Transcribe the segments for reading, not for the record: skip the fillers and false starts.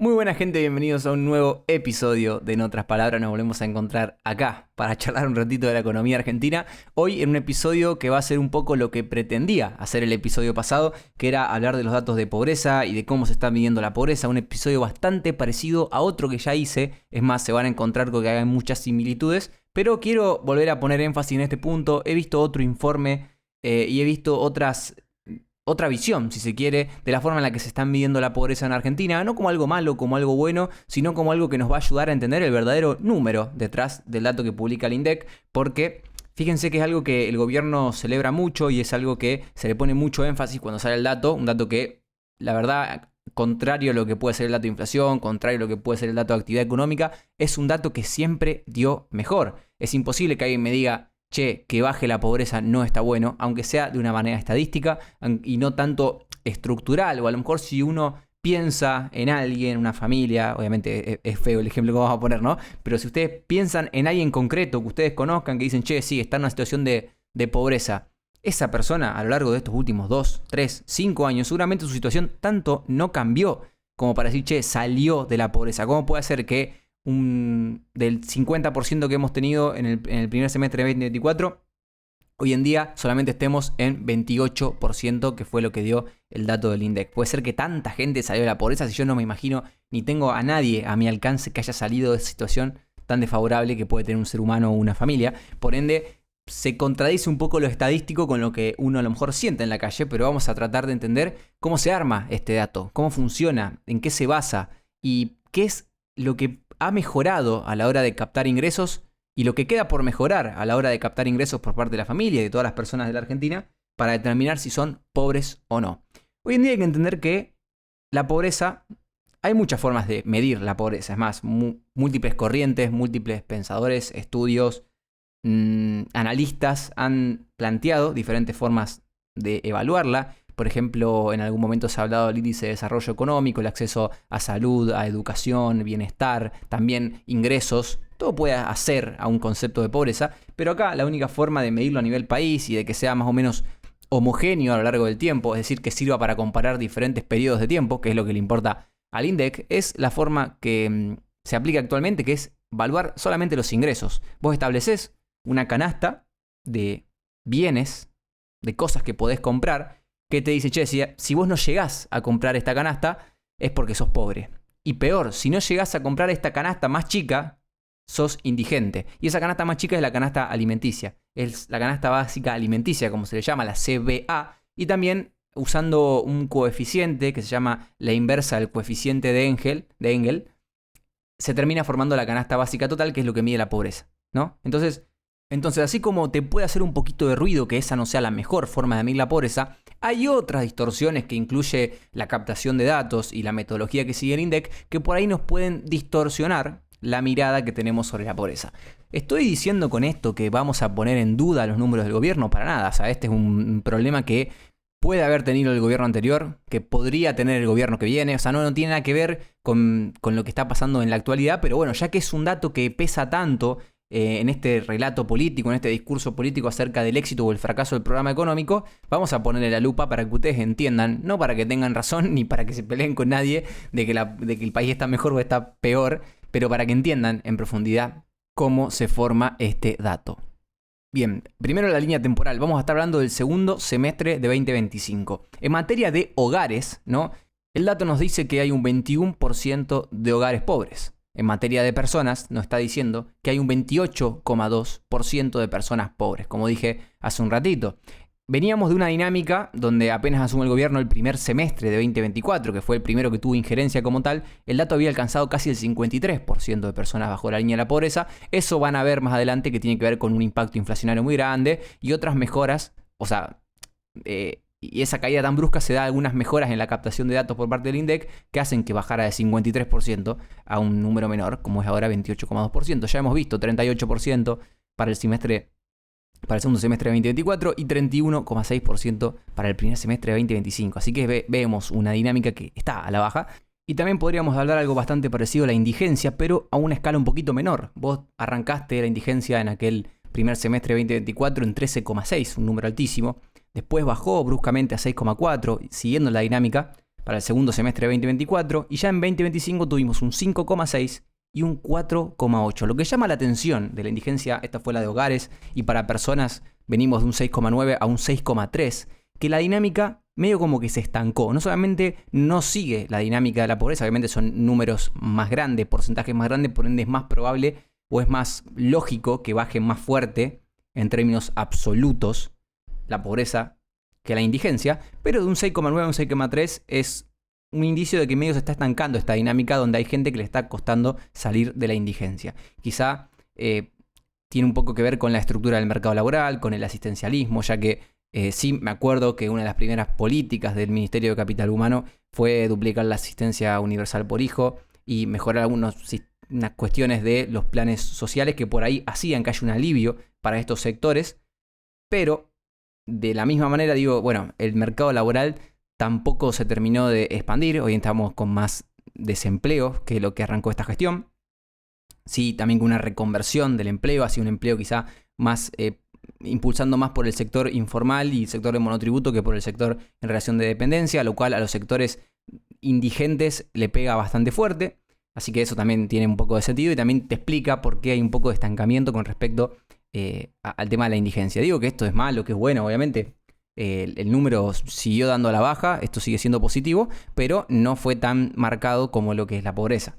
Muy buena gente, bienvenidos a un nuevo episodio de En otras palabras. Nos volvemos a encontrar acá para charlar un ratito de la economía argentina. Hoy en un episodio que va a ser un poco lo que pretendía hacer el episodio pasado, que era hablar de los datos de pobreza y de cómo se está midiendo la pobreza. Un episodio bastante parecido a otro que ya hice. Es más, se van a encontrar con que hay muchas similitudes. Pero quiero volver a poner énfasis en este punto. He visto otro informe y he visto otra visión, si se quiere, de la forma en la que se está midiendo la pobreza en Argentina, no como algo malo, como algo bueno, sino como algo que nos va a ayudar a entender el verdadero número detrás del dato que publica el INDEC, porque fíjense que es algo que el gobierno celebra mucho y es algo que se le pone mucho énfasis cuando sale el dato, un dato que, la verdad, contrario a lo que puede ser el dato de inflación, contrario a lo que puede ser el dato de actividad económica, es un dato que siempre dio mejor. Es imposible que alguien me diga: che, que baje la pobreza no está bueno, aunque sea de una manera estadística y no tanto estructural, o a lo mejor si uno piensa en alguien, una familia, obviamente es feo el ejemplo que vamos a poner, ¿no? Pero si ustedes piensan en alguien concreto que ustedes conozcan, que dicen: che, sí, está en una situación de pobreza, esa persona a lo largo de estos últimos 2, 3, 5 años, seguramente su situación tanto no cambió como para decir: che, salió de la pobreza. ¿Cómo puede ser que del 50% que hemos tenido en el primer semestre de 2024, hoy en día solamente estemos en 28%, que fue lo que dio el dato del INDEC? Puede ser que tanta gente salió de la pobreza si yo no me imagino ni tengo a nadie a mi alcance que haya salido de esa situación tan desfavorable que puede tener un ser humano o una familia. Por ende, se contradice un poco lo estadístico con lo que uno a lo mejor siente en la calle, pero vamos a tratar de entender cómo se arma este dato, cómo funciona, en qué se basa y qué es lo que ha mejorado a la hora de captar ingresos y lo que queda por mejorar a la hora de captar ingresos por parte de la familia y de todas las personas de la Argentina para determinar si son pobres o no. Hoy en día hay que entender que la pobreza, hay muchas formas de medir la pobreza. Es más, múltiples corrientes, múltiples pensadores, estudios, analistas han planteado diferentes formas de evaluarla. Por ejemplo, en algún momento se ha hablado del índice de desarrollo económico, el acceso a salud, a educación, bienestar, también ingresos. Todo puede hacer a un concepto de pobreza, pero acá la única forma de medirlo a nivel país y de que sea más o menos homogéneo a lo largo del tiempo, es decir, que sirva para comparar diferentes periodos de tiempo, que es lo que le importa al INDEC, es la forma que se aplica actualmente, que es evaluar solamente los ingresos. Vos estableces una canasta de bienes, de cosas que podés comprar, que te dice: che, si vos no llegás a comprar esta canasta, es porque sos pobre. Y peor, si no llegás a comprar esta canasta más chica, sos indigente. Y esa canasta más chica es la canasta alimenticia. Es la canasta básica alimenticia, como se le llama, la CBA. Y también usando un coeficiente que se llama la inversa del coeficiente de Engel, se termina formando la canasta básica total, que es lo que mide la pobreza, ¿no? Entonces, así como te puede hacer un poquito de ruido que esa no sea la mejor forma de medir la pobreza, hay otras distorsiones que incluye la captación de datos y la metodología que sigue el INDEC que por ahí nos pueden distorsionar la mirada que tenemos sobre la pobreza. ¿Estoy diciendo con esto que vamos a poner en duda los números del gobierno? Para nada. O sea, este es un problema que puede haber tenido el gobierno anterior, que podría tener el gobierno que viene. O sea, no tiene nada que ver con lo que está pasando en la actualidad, pero bueno, ya que es un dato que pesa tanto en este relato político, en este discurso político acerca del éxito o el fracaso del programa económico, vamos a ponerle la lupa para que ustedes entiendan, no para que tengan razón ni para que se peleen con nadie de que el país está mejor o está peor, pero para que entiendan en profundidad cómo se forma este dato. Bien, primero la línea temporal. Vamos a estar hablando del segundo semestre de 2025. En materia de hogares, ¿no? El dato nos dice que hay un 21% de hogares pobres. En materia de personas, nos está diciendo que hay un 28,2% de personas pobres, como dije hace un ratito. Veníamos de una dinámica donde apenas asume el gobierno el primer semestre de 2024, que fue el primero que tuvo injerencia como tal, el dato había alcanzado casi el 53% de personas bajo la línea de la pobreza. Eso van a ver más adelante que tiene que ver con un impacto inflacionario muy grande y otras mejoras, o sea, y esa caída tan brusca se da algunas mejoras en la captación de datos por parte del INDEC que hacen que bajara de 53% a un número menor, como es ahora 28,2%. Ya hemos visto 38% para el segundo semestre de 2024 y 31,6% para el primer semestre de 2025. Así que vemos una dinámica que está a la baja. Y también podríamos hablar algo bastante parecido a la indigencia, pero a una escala un poquito menor. Vos arrancaste la indigencia en aquel primer semestre de 2024 en 13,6, un número altísimo. Después bajó bruscamente a 6,4, siguiendo la dinámica, para el segundo semestre de 2024, y ya en 2025 tuvimos un 5,6 y un 4,8. Lo que llama la atención de la indigencia, esta fue la de hogares, y para personas venimos de un 6,9 a un 6,3, que la dinámica medio como que se estancó. No solamente no sigue la dinámica de la pobreza, obviamente son números más grandes, porcentajes más grandes, por ende es más probable o es más lógico que baje más fuerte en términos absolutos la pobreza que la indigencia, pero de un 6,9 a un 6,3 es un indicio de que medio se está estancando esta dinámica donde hay gente que le está costando salir de la indigencia. Quizá tiene un poco que ver con la estructura del mercado laboral, con el asistencialismo, ya que sí me acuerdo que una de las primeras políticas del Ministerio de Capital Humano fue duplicar la asistencia universal por hijo y mejorar unas cuestiones de los planes sociales que por ahí hacían que haya un alivio para estos sectores, pero de la misma manera digo, bueno, el mercado laboral tampoco se terminó de expandir, hoy estamos con más desempleo que lo que arrancó esta gestión, sí, también con una reconversión del empleo, hacia un empleo quizá más impulsando más por el sector informal y el sector de monotributo que por el sector en relación de dependencia, lo cual a los sectores indigentes le pega bastante fuerte. Así que eso también tiene un poco de sentido y también te explica por qué hay un poco de estancamiento con respecto al tema de la indigencia. Digo que esto es malo, que es bueno, obviamente. El número siguió dando a la baja, esto sigue siendo positivo, pero no fue tan marcado como lo que es la pobreza.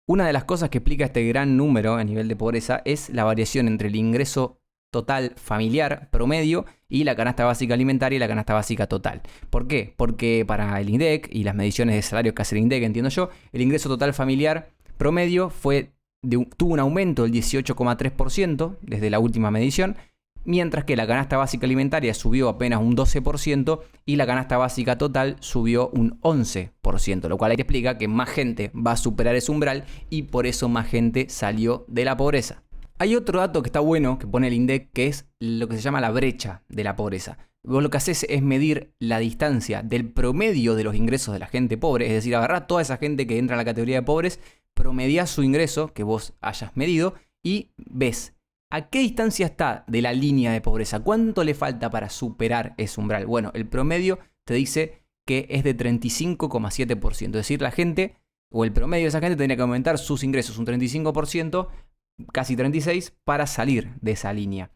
Una de las cosas que explica este gran número a nivel de pobreza es la variación entre el ingreso total familiar promedio y la canasta básica alimentaria y la canasta básica total. ¿Por qué? Porque para el INDEC y las mediciones de salarios que hace el INDEC, entiendo yo, el ingreso total familiar promedio tuvo un aumento del 18,3% desde la última medición, mientras que la canasta básica alimentaria subió apenas un 12% y la canasta básica total subió un 11%, lo cual ahí te explica que más gente va a superar ese umbral y por eso más gente salió de la pobreza. Hay otro dato que está bueno que pone el INDEC, que es lo que se llama la brecha de la pobreza. Vos lo que haces es medir la distancia del promedio de los ingresos de la gente pobre, es decir, agarrá toda esa gente que entra en la categoría de pobres, promediás su ingreso que vos hayas medido y ves a qué distancia está de la línea de pobreza, cuánto le falta para superar ese umbral. Bueno, el promedio te dice que es de 35,7%, es decir, la gente o el promedio de esa gente tendría que aumentar sus ingresos un 35%, casi 36%, para salir de esa línea.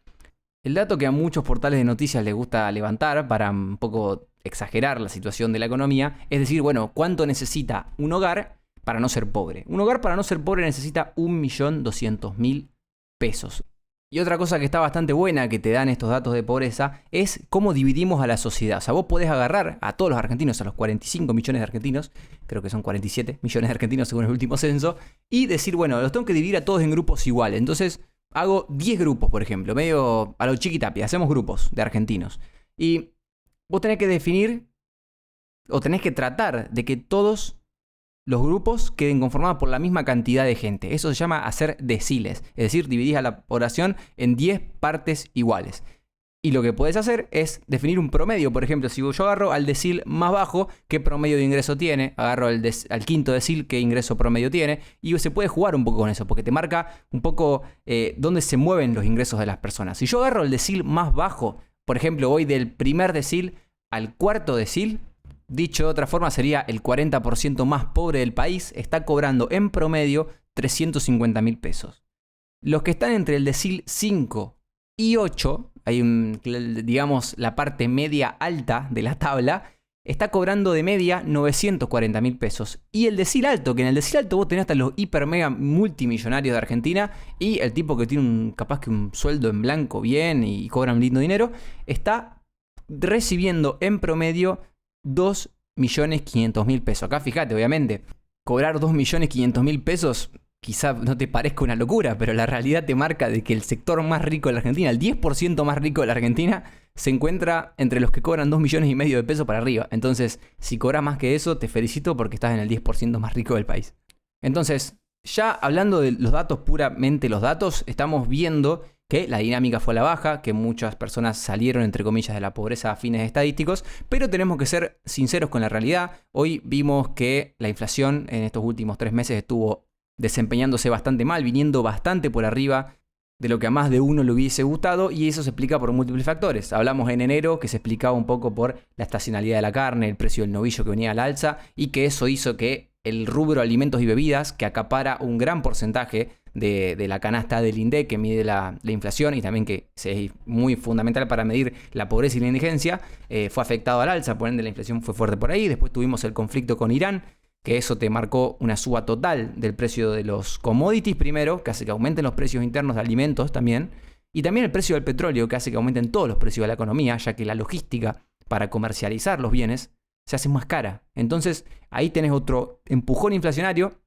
El dato que a muchos portales de noticias les gusta levantar para un poco exagerar la situación de la economía es decir, bueno, ¿cuánto necesita un hogar para no ser pobre? Un hogar para no ser pobre necesita 1.200.000 pesos. Y otra cosa que está bastante buena que te dan estos datos de pobreza es cómo dividimos a la sociedad. O sea, vos podés agarrar a todos los argentinos, a los 45 millones de argentinos, creo que son 47 millones de argentinos según el último censo, y decir, bueno, los tengo que dividir a todos en grupos iguales. Entonces, hago 10 grupos, por ejemplo, medio a lo Chiquitapia, hacemos grupos de argentinos. Y vos tenés que definir, o tenés que tratar de que todos los grupos queden conformados por la misma cantidad de gente. Eso se llama hacer deciles, es decir, dividís a la población en 10 partes iguales. Y lo que podés hacer es definir un promedio. Por ejemplo, si yo agarro al decil más bajo, ¿qué promedio de ingreso tiene? Agarro al quinto decil, ¿qué ingreso promedio tiene? Y se puede jugar un poco con eso, porque te marca un poco dónde se mueven los ingresos de las personas. Si yo agarro el decil más bajo, por ejemplo, voy del primer decil al cuarto decil, dicho de otra forma, sería el 40% más pobre del país, está cobrando en promedio 350.000 pesos. Los que están entre el decil 5 y 8, hay digamos la parte media alta de la tabla, está cobrando de media 940.000 pesos. Y el decil alto, que en el decil alto vos tenés hasta los hiper mega multimillonarios de Argentina y el tipo que tiene capaz que un sueldo en blanco bien y cobra un lindo dinero, está recibiendo en promedio 2.500.000 pesos. Acá fíjate, obviamente, cobrar 2.500.000 pesos quizá no te parezca una locura, pero la realidad te marca de que el sector más rico de la Argentina, el 10% más rico de la Argentina, se encuentra entre los que cobran 2,5 millones de pesos para arriba. Entonces, si cobras más que eso, te felicito porque estás en el 10% más rico del país. Entonces, ya hablando de los datos, puramente los datos, estamos viendo que la dinámica fue a la baja, que muchas personas salieron, entre comillas, de la pobreza a fines estadísticos, pero tenemos que ser sinceros con la realidad. Hoy vimos que la inflación en estos últimos 3 meses estuvo desempeñándose bastante mal, viniendo bastante por arriba de lo que a más de uno le hubiese gustado, y eso se explica por múltiples factores. Hablamos en enero que se explicaba un poco por la estacionalidad de la carne, el precio del novillo que venía al alza, y que eso hizo que el rubro alimentos y bebidas, que acapara un gran porcentaje de la canasta del INDEC, que mide la inflación y también que es muy fundamental para medir la pobreza y la indigencia, fue afectado al alza, por ende la inflación fue fuerte por ahí. Después tuvimos el conflicto con Irán, que eso te marcó una suba total del precio de los commodities primero, que hace que aumenten los precios internos de alimentos también, y también el precio del petróleo, que hace que aumenten todos los precios de la economía, ya que la logística para comercializar los bienes se hace más cara. Entonces ahí tenés otro empujón inflacionario.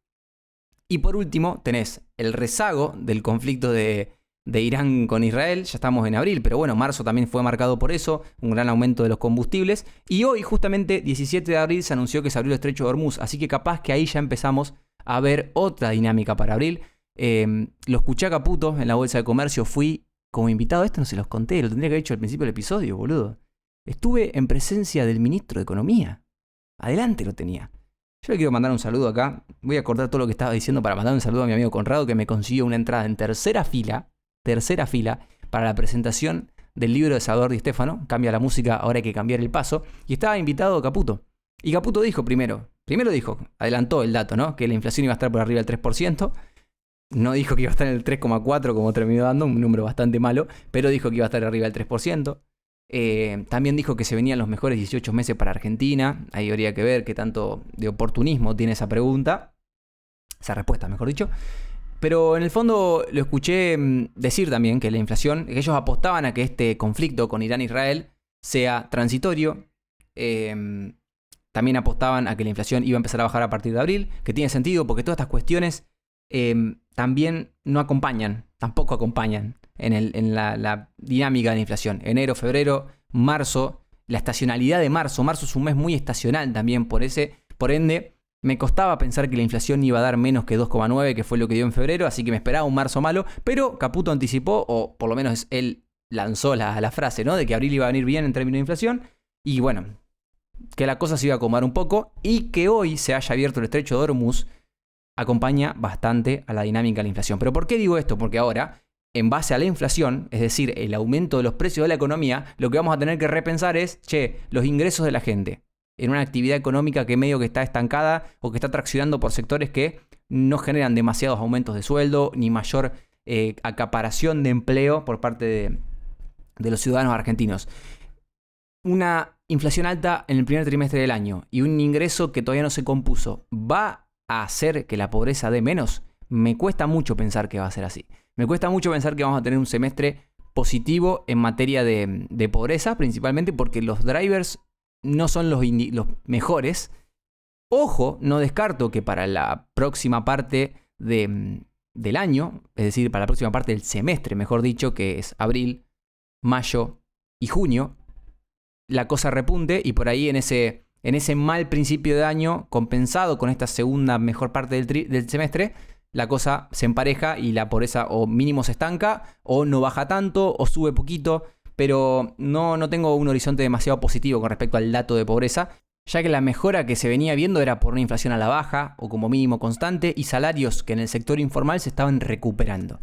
Y por último tenés el rezago del conflicto de Irán con Israel. Ya estamos en abril, pero bueno, marzo también fue marcado por eso, un gran aumento de los combustibles. Y hoy, justamente 17 de abril, se anunció que se abrió el estrecho de Hormuz, así que capaz que ahí ya empezamos a ver otra dinámica para abril. Lo escuché a Caputo en la Bolsa de Comercio, fui como invitado. Esto no se los conté, lo tendría que haber dicho al principio del episodio, boludo. Estuve en presencia del ministro de Economía. Adelante lo tenía. Yo le quiero mandar un saludo acá. Voy a cortar todo lo que estaba diciendo para mandar un saludo a mi amigo Conrado, que me consiguió una entrada en tercera fila, para la presentación del libro de Salvador Di Stéfano. Cambia la música, ahora hay que cambiar el paso. Y estaba invitado Caputo. Y Caputo dijo primero dijo, adelantó el dato, ¿no? Que la inflación iba a estar por arriba del 3%. No dijo que iba a estar en el 3,4 como terminó dando, un número bastante malo, pero dijo que iba a estar arriba del 3%. También dijo que se venían los mejores 18 meses para Argentina. Ahí habría que ver qué tanto de oportunismo tiene esa pregunta, esa respuesta, mejor dicho. Pero en el fondo lo escuché decir también que la inflación, que ellos apostaban a que este conflicto con Irán e Israel sea transitorio. También apostaban a que la inflación iba a empezar a bajar a partir de abril, que tiene sentido porque todas estas cuestiones también tampoco acompañan en la dinámica de la inflación. Enero, febrero, marzo, la estacionalidad de marzo. Marzo es un mes muy estacional también, por ende, me costaba pensar que la inflación iba a dar menos que 2,9, que fue lo que dio en febrero, así que me esperaba un marzo malo, pero Caputo anticipó, o por lo menos él lanzó la frase, ¿no? De que abril iba a venir bien en términos de inflación, y bueno, que la cosa se iba a acomodar un poco, y que hoy se haya abierto el estrecho de Hormuz acompaña bastante a la dinámica de la inflación. ¿Pero por qué digo esto? Porque ahora, en base a la inflación, es decir, el aumento de los precios de la economía, lo que vamos a tener que repensar es, los ingresos de la gente en una actividad económica que medio que está estancada o que está traccionando por sectores que no generan demasiados aumentos de sueldo ni mayor acaparación de empleo por parte de los ciudadanos argentinos. Una inflación alta en el primer trimestre del año y un ingreso que todavía no se compuso, ¿va a hacer que la pobreza dé menos? Me cuesta mucho pensar que va a ser así. Me cuesta mucho pensar que vamos a tener un semestre positivo en materia de pobreza, principalmente porque los drivers no son los mejores. Ojo, no descarto que para la próxima parte del año, es decir, para la próxima parte del semestre, mejor dicho, que es abril, mayo y junio, la cosa repunte y por ahí en ese mal principio de año, compensado con esta segunda mejor parte del semestre, la cosa se empareja y la pobreza o mínimo se estanca, o no baja tanto, o sube poquito, pero no tengo un horizonte demasiado positivo con respecto al dato de pobreza, ya que la mejora que se venía viendo era por una inflación a la baja, o como mínimo constante, y salarios que en el sector informal se estaban recuperando.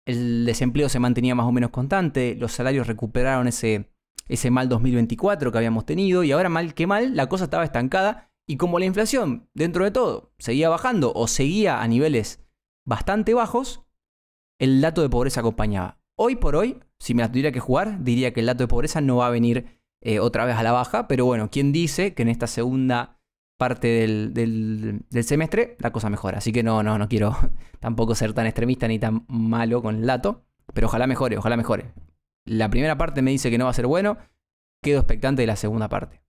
El desempleo se mantenía más o menos constante, los salarios recuperaron ese mal 2024 que habíamos tenido, y ahora mal que mal la cosa estaba estancada, y como la inflación dentro de todo seguía bajando o seguía a niveles bastante bajos, el dato de pobreza acompañaba. Hoy por hoy, si me la tuviera que jugar, diría que el dato de pobreza no va a venir otra vez a la baja, pero bueno, ¿quién dice que en esta segunda parte del semestre la cosa mejora? Así que no quiero tampoco ser tan extremista ni tan malo con el dato, pero ojalá mejore. La primera parte me dice que no va a ser bueno, quedo expectante de la segunda parte.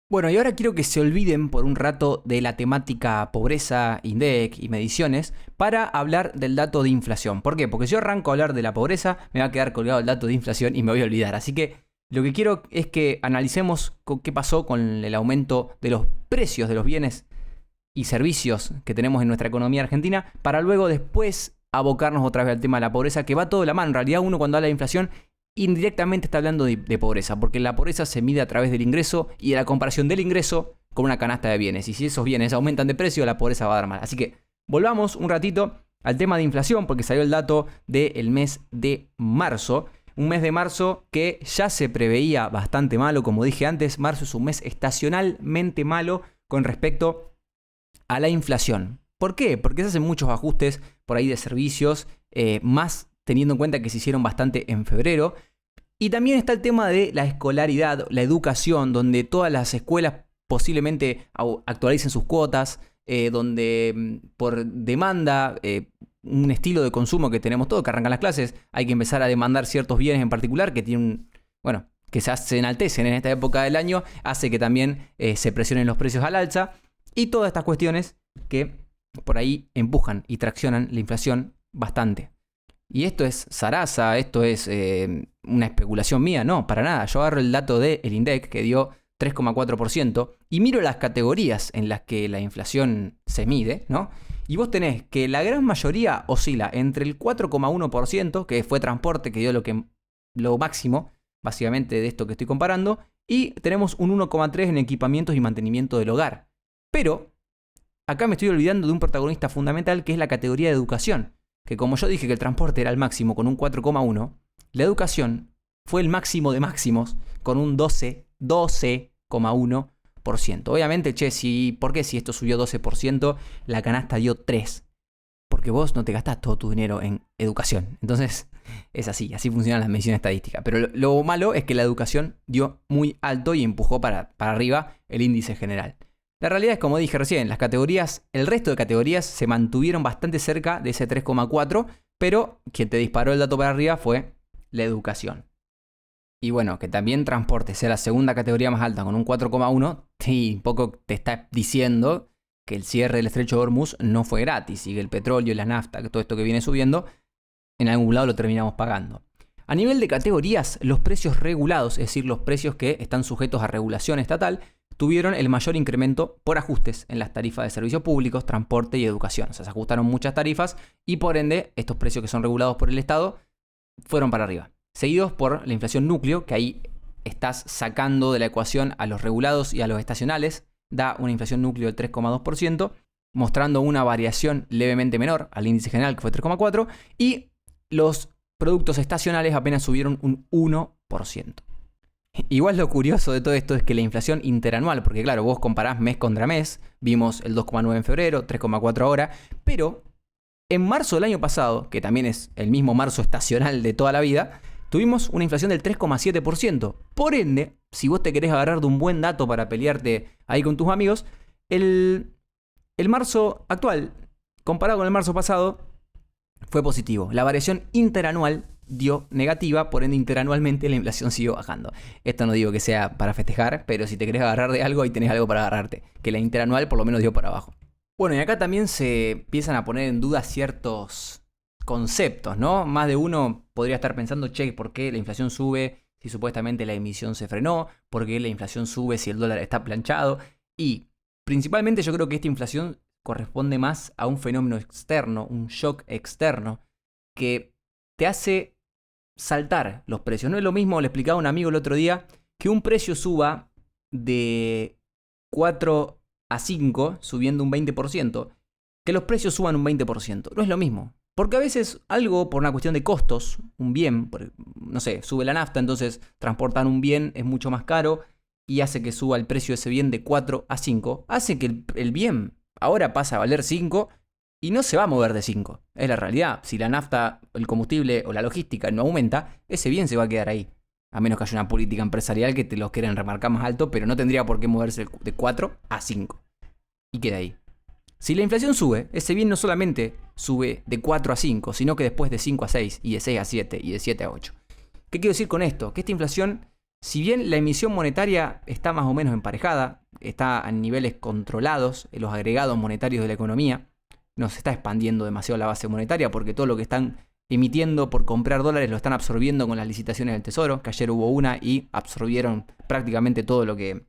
Bueno, y ahora quiero que se olviden por un rato de la temática pobreza, INDEC y mediciones para hablar del dato de inflación. ¿Por qué? Porque si yo arranco a hablar de la pobreza, me va a quedar colgado el dato de inflación y me voy a olvidar. Así que lo que quiero es que analicemos qué pasó con el aumento de los precios de los bienes y servicios que tenemos en nuestra economía argentina, para luego después abocarnos otra vez al tema de la pobreza, que va todo de la mano. En realidad uno cuando habla de inflación indirectamente está hablando de pobreza, porque la pobreza se mide a través del ingreso y de la comparación del ingreso con una canasta de bienes. Y si esos bienes aumentan de precio, la pobreza va a dar mal. Así que volvamos un ratito al tema de inflación, porque salió el dato del mes de marzo. Un mes de marzo que ya se preveía bastante malo. Como dije antes, marzo es un mes estacionalmente malo con respecto a la inflación. ¿Por qué? Porque se hacen muchos ajustes por ahí de servicios, más teniendo en cuenta que se hicieron bastante en febrero. Y también está el tema de la escolaridad, la educación, donde todas las escuelas posiblemente actualicen sus cuotas, donde por demanda, un estilo de consumo que tenemos todos, que arrancan las clases, hay que empezar a demandar ciertos bienes en particular que tienen, que se enaltecen en esta época del año, hace que también se presionen los precios al alza, y todas estas cuestiones que por ahí empujan y traccionan la inflación bastante. Y esto es zaraza, esto es una especulación mía, no, para nada. Yo agarro el dato del INDEC que dio 3,4% y miro las categorías en las que la inflación se mide, ¿no? Y vos tenés que la gran mayoría oscila entre el 4,1%, que fue transporte, que dio lo máximo, básicamente, de esto que estoy comparando, y tenemos un 1,3% en equipamientos y mantenimiento del hogar. Pero acá me estoy olvidando de un protagonista fundamental, que es la categoría de educación, que como yo dije que el transporte era el máximo con un 4,1%, la educación fue el máximo de máximos con un 12,1%. Obviamente, ¿por qué si esto subió 12%, la canasta dio 3%? Porque vos no te gastás todo tu dinero en educación. Entonces, es así funcionan las mediciones estadísticas. Pero lo malo es que la educación dio muy alto y empujó para arriba el índice general. La realidad es, como dije recién, el resto de categorías se mantuvieron bastante cerca de ese 3,4%, pero quien te disparó el dato para arriba fue la educación. Y bueno, que también transporte sea la segunda categoría más alta con un 4,1%, sí, un poco te está diciendo que el cierre del estrecho de Hormuz no fue gratis y que el petróleo y la nafta, todo esto que viene subiendo, en algún lado lo terminamos pagando. A nivel de categorías, los precios regulados, es decir, los precios que están sujetos a regulación estatal, tuvieron el mayor incremento por ajustes en las tarifas de servicios públicos, transporte y educación. O sea, se ajustaron muchas tarifas y por ende estos precios que son regulados por el Estado fueron para arriba. Seguidos por la inflación núcleo, que ahí estás sacando de la ecuación a los regulados y a los estacionales, da una inflación núcleo del 3,2%, mostrando una variación levemente menor al índice general, que fue 3,4%, y los productos estacionales apenas subieron un 1%. Igual lo curioso de todo esto es que la inflación interanual, porque claro, vos comparás mes contra mes, vimos el 2,9 en febrero, 3,4 ahora, pero en marzo del año pasado, que también es el mismo marzo estacional de toda la vida, tuvimos una inflación del 3,7%. Por ende, si vos te querés agarrar de un buen dato para pelearte ahí con tus amigos, el marzo actual, comparado con el marzo pasado, fue positivo. La variación interanual dio negativa, por ende interanualmente la inflación siguió bajando. Esto no digo que sea para festejar, pero si te querés agarrar de algo, ahí tenés algo para agarrarte. Que la interanual por lo menos dio para abajo. Bueno, y acá también se empiezan a poner en duda ciertos conceptos, ¿no? Más de uno podría estar pensando, che, ¿por qué la inflación sube si supuestamente la emisión se frenó? ¿Por qué la inflación sube si el dólar está planchado? Y principalmente yo creo que esta inflación corresponde más a un fenómeno externo, un shock externo, que te hace saltar los precios. No es lo mismo, le explicaba a un amigo el otro día, que un precio suba de 4 a 5, subiendo un 20%, que los precios suban un 20%. No es lo mismo. Porque a veces algo por una cuestión de costos, un bien, no sé, sube la nafta, entonces transportar un bien es mucho más caro y hace que suba el precio de ese bien de 4 a 5, hace que el bien ahora pasa a valer 5 y no se va a mover de 5. Es la realidad. Si la nafta, el combustible o la logística no aumenta, ese bien se va a quedar ahí. A menos que haya una política empresarial que te los quieren remarcar más alto, pero no tendría por qué moverse de 4 a 5. Y queda ahí. Si la inflación sube, ese bien no solamente sube de 4 a 5, sino que después de 5 a 6, y de 6 a 7, y de 7 a 8. ¿Qué quiero decir con esto? Que esta inflación, si bien la emisión monetaria está más o menos emparejada, está a niveles controlados en los agregados monetarios de la economía, no se está expandiendo demasiado la base monetaria porque todo lo que están emitiendo por comprar dólares lo están absorbiendo con las licitaciones del Tesoro, que ayer hubo una y absorbieron prácticamente todo lo que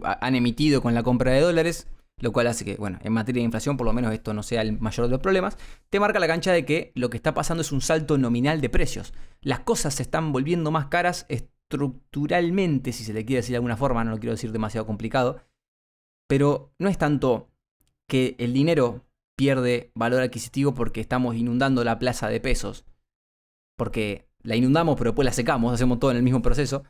han emitido con la compra de dólares, lo cual hace que, bueno, en materia de inflación por lo menos esto no sea el mayor de los problemas. Te marca la cancha de que lo que está pasando es un salto nominal de precios. Las cosas se están volviendo más caras estructuralmente, si se le quiere decir de alguna forma, no lo quiero decir demasiado complicado, pero no es tanto que el dinero pierde valor adquisitivo porque estamos inundando la plaza de pesos, porque la inundamos pero después la secamos, hacemos todo en el mismo proceso,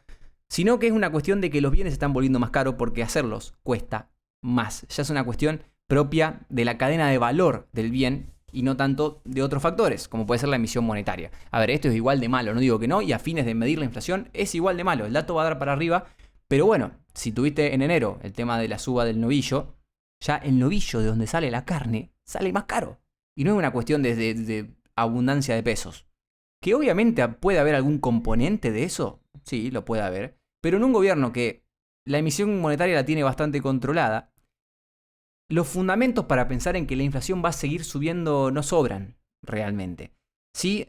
sino que es una cuestión de que los bienes se están volviendo más caros porque hacerlos cuesta más. Ya es una cuestión propia de la cadena de valor del bien y no tanto de otros factores, como puede ser la emisión monetaria. A ver, esto es igual de malo, no digo que no, y a fines de medir la inflación es igual de malo. El dato va a dar para arriba, pero bueno, si tuviste en enero el tema de la suba del novillo, ya el novillo de donde sale la carne sale más caro. Y no es una cuestión de abundancia de pesos. Que obviamente puede haber algún componente de eso, sí, lo puede haber, pero en un gobierno que la emisión monetaria la tiene bastante controlada, los fundamentos para pensar en que la inflación va a seguir subiendo no sobran realmente. Sí,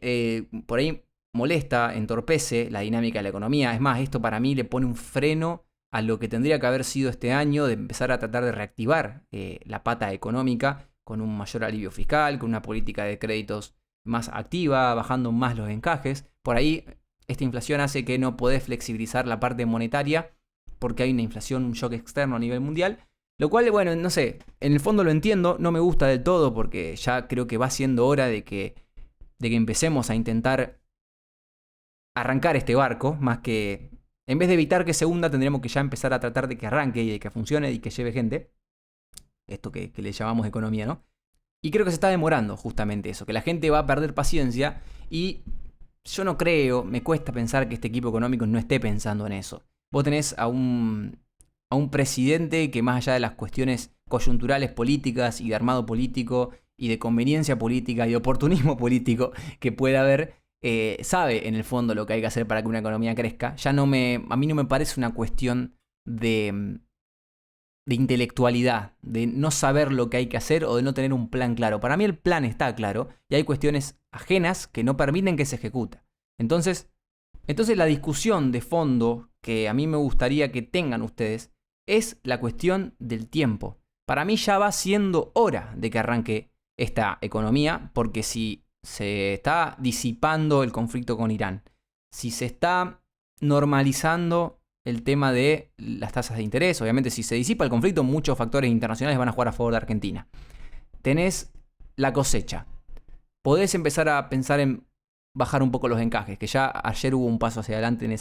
por ahí molesta, entorpece la dinámica de la economía. Es más, esto para mí le pone un freno a lo que tendría que haber sido este año de empezar a tratar de reactivar la pata económica con un mayor alivio fiscal, con una política de créditos más activa, bajando más los encajes. Por ahí esta inflación hace que no podés flexibilizar la parte monetaria porque hay una inflación, un shock externo a nivel mundial. Lo cual, bueno, no sé, en el fondo lo entiendo, no me gusta del todo porque ya creo que va siendo hora de que empecemos a intentar arrancar este barco, más que en vez de evitar que se hunda tendremos que ya empezar a tratar de que arranque y de que funcione y que lleve gente. Esto que le llamamos economía, ¿no? Y creo que se está demorando justamente eso, que la gente va a perder paciencia y yo no creo, me cuesta pensar que este equipo económico no esté pensando en eso. Vos tenés a un presidente que más allá de las cuestiones coyunturales políticas y de armado político y de conveniencia política y de oportunismo político que pueda haber, sabe en el fondo lo que hay que hacer para que una economía crezca. A mí no me parece una cuestión de intelectualidad, de no saber lo que hay que hacer o de no tener un plan claro. Para mí el plan está claro y hay cuestiones ajenas que no permiten que se ejecute. Entonces la discusión de fondo que a mí me gustaría que tengan ustedes es la cuestión del tiempo. Para mí ya va siendo hora de que arranque esta economía, porque si se está disipando el conflicto con Irán, si se está normalizando el tema de las tasas de interés, obviamente si se disipa el conflicto, muchos factores internacionales van a jugar a favor de Argentina. Tenés la cosecha. Podés empezar a pensar en bajar un poco los encajes, que ya ayer hubo un paso hacia adelante en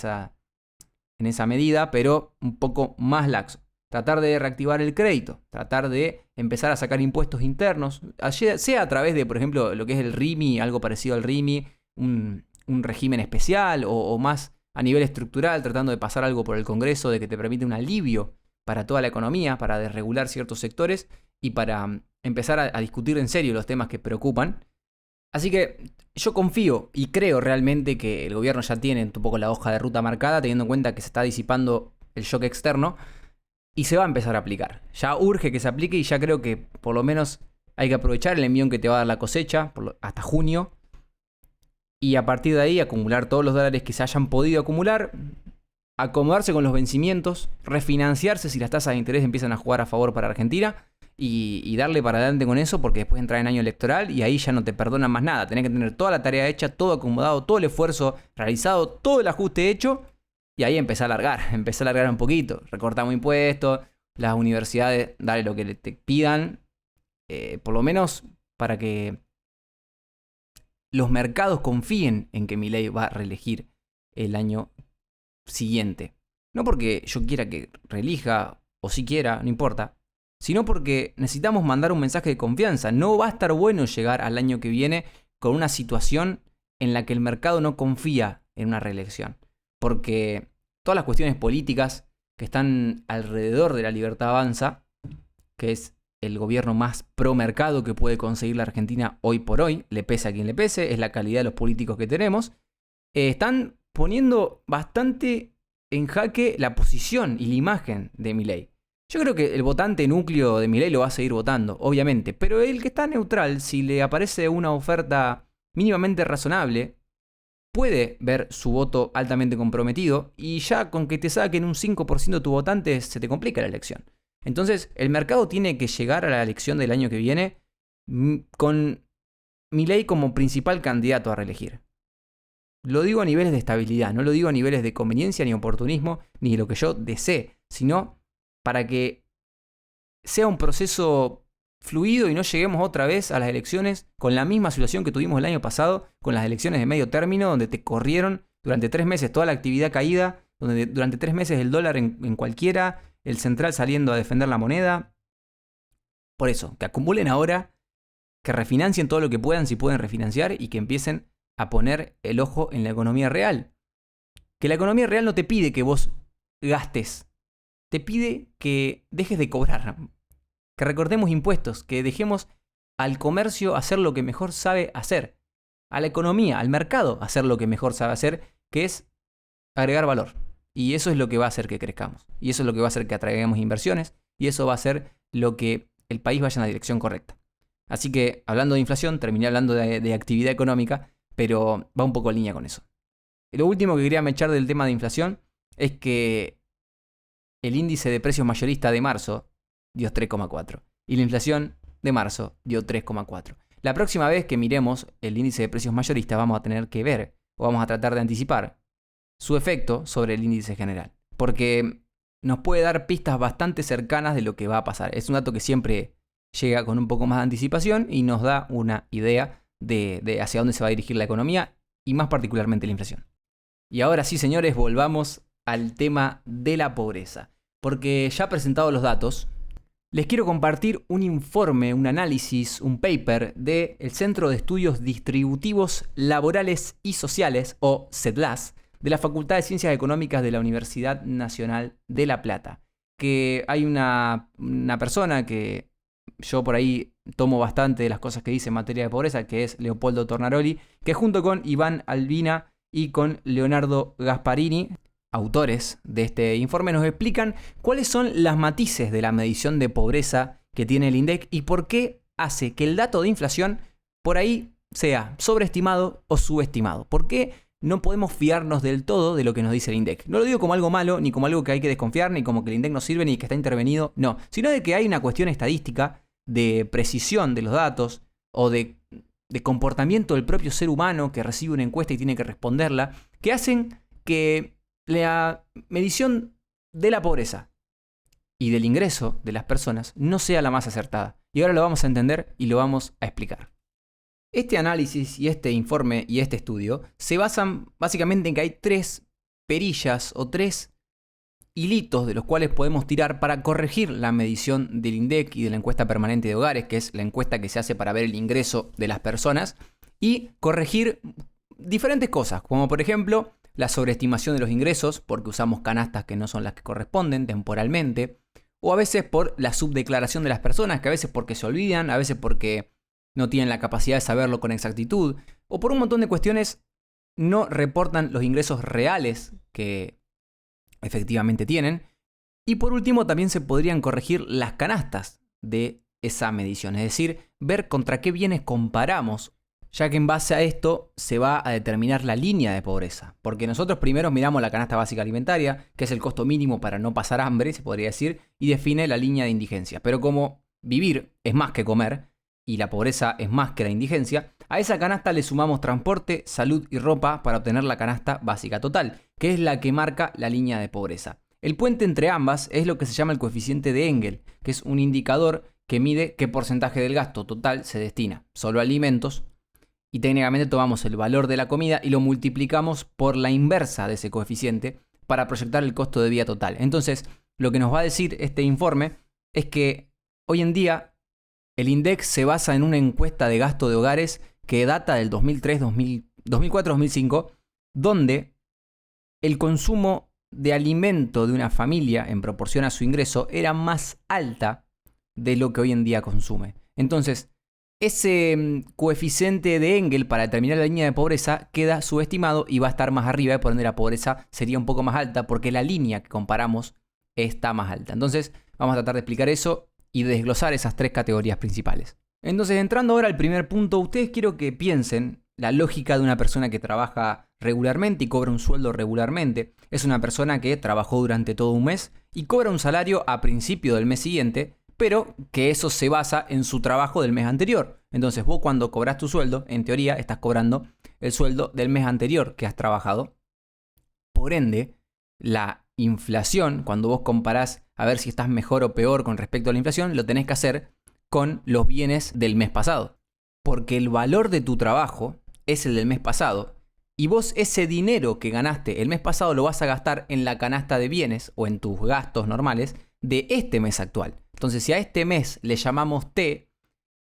esa medida, pero un poco más laxo. Tratar de reactivar el crédito, tratar de empezar a sacar impuestos internos, sea a través de, por ejemplo, lo que es el RIMI, algo parecido al RIMI, un régimen especial o más a nivel estructural, tratando de pasar algo por el Congreso de que te permite un alivio para toda la economía, para desregular ciertos sectores y para empezar a discutir en serio los temas que preocupan. Así que yo confío y creo realmente que el gobierno ya tiene un poco la hoja de ruta marcada, teniendo en cuenta que se está disipando el shock externo y se va a empezar a aplicar. Ya urge que se aplique y ya creo que por lo menos hay que aprovechar el envión que te va a dar la cosecha hasta junio y a partir de ahí acumular todos los dólares que se hayan podido acumular, acomodarse con los vencimientos, refinanciarse si las tasas de interés empiezan a jugar a favor para Argentina y darle para adelante con eso porque después entra en año electoral y ahí ya no te perdonan más nada. Tenés que tener toda la tarea hecha, todo acomodado, todo el esfuerzo realizado, todo el ajuste hecho y ahí empezá a alargar un poquito. Recortamos impuestos, las universidades, dale lo que te pidan, por lo menos para que los mercados confíen en que Milei va a reelegir el año siguiente. No porque yo quiera que reelija o si quiera, no importa, sino porque necesitamos mandar un mensaje de confianza. No va a estar bueno llegar al año que viene con una situación en la que el mercado no confía en una reelección. Porque todas las cuestiones políticas que están alrededor de la Libertad Avanza, que es el gobierno más pro mercado que puede conseguir la Argentina hoy por hoy, le pese a quien le pese, es la calidad de los políticos que tenemos, están poniendo bastante en jaque la posición y la imagen de Milei. Yo creo que el votante núcleo de Milei lo va a seguir votando, obviamente, pero el que está neutral, si le aparece una oferta mínimamente razonable, puede ver su voto altamente comprometido y ya con que te saquen un 5% de tu votante se te complica la elección. Entonces, el mercado tiene que llegar a la elección del año que viene con Milei como principal candidato a reelegir. Lo digo a niveles de estabilidad, no lo digo a niveles de conveniencia ni oportunismo, ni lo que yo desee, sino para que sea un proceso fluido y no lleguemos otra vez a las elecciones con la misma situación que tuvimos el año pasado, con las elecciones de medio término, donde te corrieron durante 3 meses toda la actividad caída, donde durante 3 meses el dólar en cualquiera, el central saliendo a defender la moneda. Por eso, que acumulen ahora, que refinancien todo lo que puedan si pueden refinanciar y que empiecen a poner el ojo en la economía real. Que la economía real no te pide que vos gastes, te pide que dejes de cobrar, que recordemos impuestos, que dejemos al comercio hacer lo que mejor sabe hacer, a la economía, al mercado hacer lo que mejor sabe hacer, que es agregar valor. Y eso es lo que va a hacer que crezcamos, y eso es lo que va a hacer que atraigamos inversiones, y eso va a hacer lo que el país vaya en la dirección correcta. Así que, hablando de inflación, terminé hablando de actividad económica, pero va un poco en línea con eso. Y lo último que quería echar del tema de inflación es que el índice de precios mayorista de marzo dio 3,4 y la inflación de marzo dio 3,4. La próxima vez que miremos el índice de precios mayorista vamos a tener que ver, o vamos a tratar de anticipar, su efecto sobre el índice general. Porque nos puede dar pistas bastante cercanas de lo que va a pasar. Es un dato que siempre llega con un poco más de anticipación y nos da una idea de hacia dónde se va a dirigir la economía y más particularmente la inflación. Y ahora sí, señores, volvamos al tema de la pobreza. Porque ya presentado los datos, les quiero compartir un informe, un análisis, un paper del Centro de Estudios Distributivos Laborales y Sociales, o CEDLAS, de la Facultad de Ciencias Económicas de la Universidad Nacional de La Plata. Que hay una persona que yo por ahí tomo bastante de las cosas que dice en materia de pobreza, que es Leopoldo Tornaroli, que junto con Iván Albina y con Leonardo Gasparini, autores de este informe, nos explican cuáles son las matices de la medición de pobreza que tiene el INDEC y por qué hace que el dato de inflación por ahí sea sobreestimado o subestimado. ¿Por qué no podemos fiarnos del todo de lo que nos dice el INDEC? No lo digo como algo malo, ni como algo que hay que desconfiar, ni como que el INDEC no sirve, ni que está intervenido, no. Sino de que hay una cuestión estadística de precisión de los datos o de comportamiento del propio ser humano que recibe una encuesta y tiene que responderla, que hacen que la medición de la pobreza y del ingreso de las personas no sea la más acertada. Y ahora lo vamos a entender y lo vamos a explicar. Este análisis y este informe y este estudio se basan básicamente en que hay 3 perillas o 3 hilitos de los cuales podemos tirar para corregir la medición del INDEC y de la encuesta permanente de hogares, que es la encuesta que se hace para ver el ingreso de las personas, y corregir diferentes cosas, como por ejemplo la sobreestimación de los ingresos, porque usamos canastas que no son las que corresponden temporalmente, o a veces por la subdeclaración de las personas, que a veces porque se olvidan, a veces porque no tienen la capacidad de saberlo con exactitud, o por un montón de cuestiones no reportan los ingresos reales que efectivamente tienen. Y por último también se podrían corregir las canastas de esa medición, es decir, ver contra qué bienes comparamos, ya que en base a esto se va a determinar la línea de pobreza. Porque nosotros primero miramos la canasta básica alimentaria, que es el costo mínimo para no pasar hambre, se podría decir, y define la línea de indigencia. Pero como vivir es más que comer, y la pobreza es más que la indigencia, a esa canasta le sumamos transporte, salud y ropa para obtener la canasta básica total, que es la que marca la línea de pobreza. El puente entre ambas es lo que se llama el coeficiente de Engel, que es un indicador que mide qué porcentaje del gasto total se destina solo a alimentos, y técnicamente tomamos el valor de la comida y lo multiplicamos por la inversa de ese coeficiente para proyectar el costo de vida total. Entonces, lo que nos va a decir este informe es que hoy en día el INDEC se basa en una encuesta de gasto de hogares que data del 2004-2005, donde el consumo de alimento de una familia en proporción a su ingreso era más alta de lo que hoy en día consume. Entonces, ese coeficiente de Engel para determinar la línea de pobreza queda subestimado y va a estar más arriba, y por ende la pobreza sería un poco más alta porque la línea que comparamos está más alta. Entonces, vamos a tratar de explicar eso y de desglosar esas 3 categorías principales. Entonces, entrando ahora al primer punto, ustedes quiero que piensen la lógica de una persona que trabaja regularmente y cobra un sueldo regularmente. Es una persona que trabajó durante todo un mes y cobra un salario a principio del mes siguiente, pero que eso se basa en su trabajo del mes anterior. Entonces vos cuando cobras tu sueldo, en teoría estás cobrando el sueldo del mes anterior que has trabajado. Por ende, la inflación, cuando vos comparás a ver si estás mejor o peor con respecto a la inflación, lo tenés que hacer con los bienes del mes pasado. Porque el valor de tu trabajo es el del mes pasado y vos ese dinero que ganaste el mes pasado lo vas a gastar en la canasta de bienes o en tus gastos normales de este mes actual. Entonces, si a este mes le llamamos T,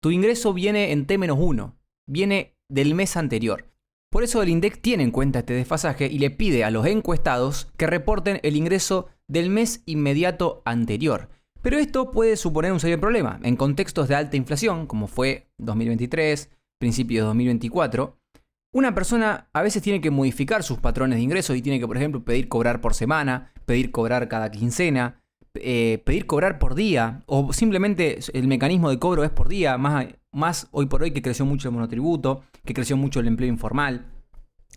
tu ingreso viene en T-1, viene del mes anterior. Por eso el INDEC tiene en cuenta este desfasaje y le pide a los encuestados que reporten el ingreso del mes inmediato anterior. Pero esto puede suponer un serio problema. En contextos de alta inflación, como fue 2023, principios de 2024, una persona a veces tiene que modificar sus patrones de ingresos y tiene que, por ejemplo, pedir cobrar por semana, pedir cobrar cada quincena, pedir cobrar por día, o simplemente el mecanismo de cobro es por día, más hoy por hoy que creció mucho el monotributo, que creció mucho el empleo informal.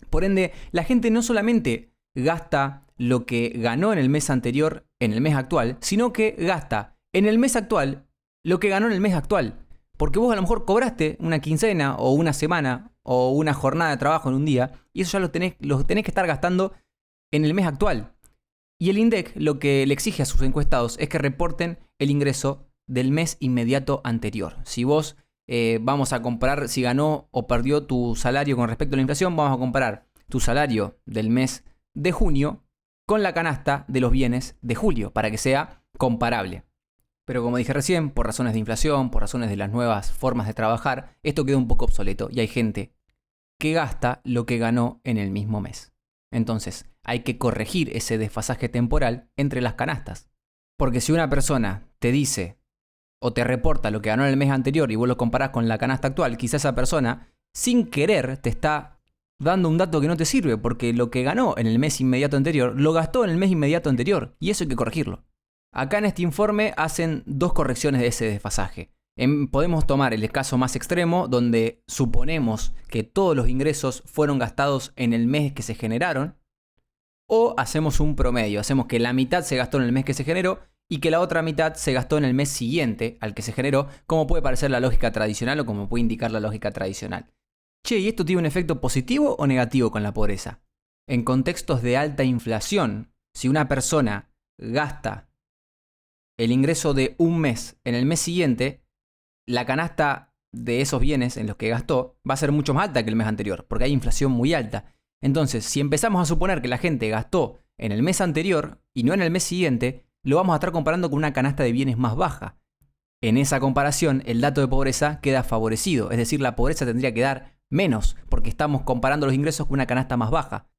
Por ende, la gente no solamente gasta lo que ganó en el mes anterior en el mes actual, sino que gasta en el mes actual lo que ganó en el mes actual. Porque vos a lo mejor cobraste una quincena o una semana o una jornada de trabajo en un día y eso ya lo tenés que estar gastando en el mes actual. Y el INDEC lo que le exige a sus encuestados es que reporten el ingreso del mes inmediato anterior. Si vos vamos a comparar si ganó o perdió tu salario con respecto a la inflación, vamos a comparar tu salario del mes de junio con la canasta de los bienes de julio para que sea comparable. Pero como dije recién, por razones de inflación, por razones de las nuevas formas de trabajar, esto queda un poco obsoleto y hay gente que gasta lo que ganó en el mismo mes. Entonces, hay que corregir ese desfasaje temporal entre las canastas. Porque si una persona te dice o te reporta lo que ganó en el mes anterior y vos lo comparás con la canasta actual, quizá esa persona, sin querer, te está dando un dato que no te sirve, porque lo que ganó en el mes inmediato anterior, lo gastó en el mes inmediato anterior, y eso hay que corregirlo. Acá en este informe hacen dos correcciones de ese desfasaje. Podemos tomar el caso más extremo, donde suponemos que todos los ingresos fueron gastados en el mes que se generaron, o hacemos un promedio, hacemos que la mitad se gastó en el mes que se generó y que la otra mitad se gastó en el mes siguiente al que se generó, como puede parecer la lógica tradicional o como puede indicar la lógica tradicional. Che, ¿y esto tiene un efecto positivo o negativo con la pobreza? En contextos de alta inflación, si una persona gasta el ingreso de un mes en el mes siguiente, la canasta de esos bienes en los que gastó va a ser mucho más alta que el mes anterior, porque hay inflación muy alta. Entonces, si empezamos a suponer que la gente gastó en el mes anterior y no en el mes siguiente, lo vamos a estar comparando con una canasta de bienes más baja. En esa comparación, el dato de pobreza queda favorecido, es decir, la pobreza tendría que dar menos, porque estamos comparando los ingresos con una canasta más baja.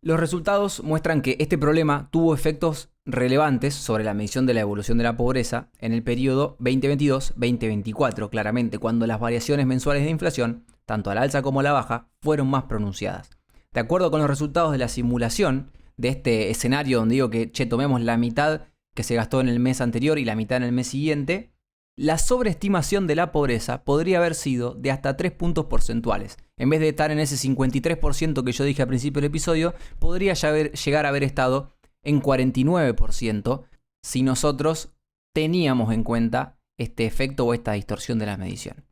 Los resultados muestran que este problema tuvo efectos relevantes sobre la medición de la evolución de la pobreza en el periodo 2022-2024, claramente, cuando las variaciones mensuales de inflación, tanto a la alza como a la baja, fueron más pronunciadas. De acuerdo con los resultados de la simulación de este escenario donde digo que, tomemos la mitad que se gastó en el mes anterior y la mitad en el mes siguiente, la sobreestimación de la pobreza podría haber sido de hasta 3 puntos porcentuales. En vez de estar en ese 53% que yo dije al principio del episodio, podría llegar a haber estado en 49% si nosotros teníamos en cuenta este efecto o esta distorsión de la medición.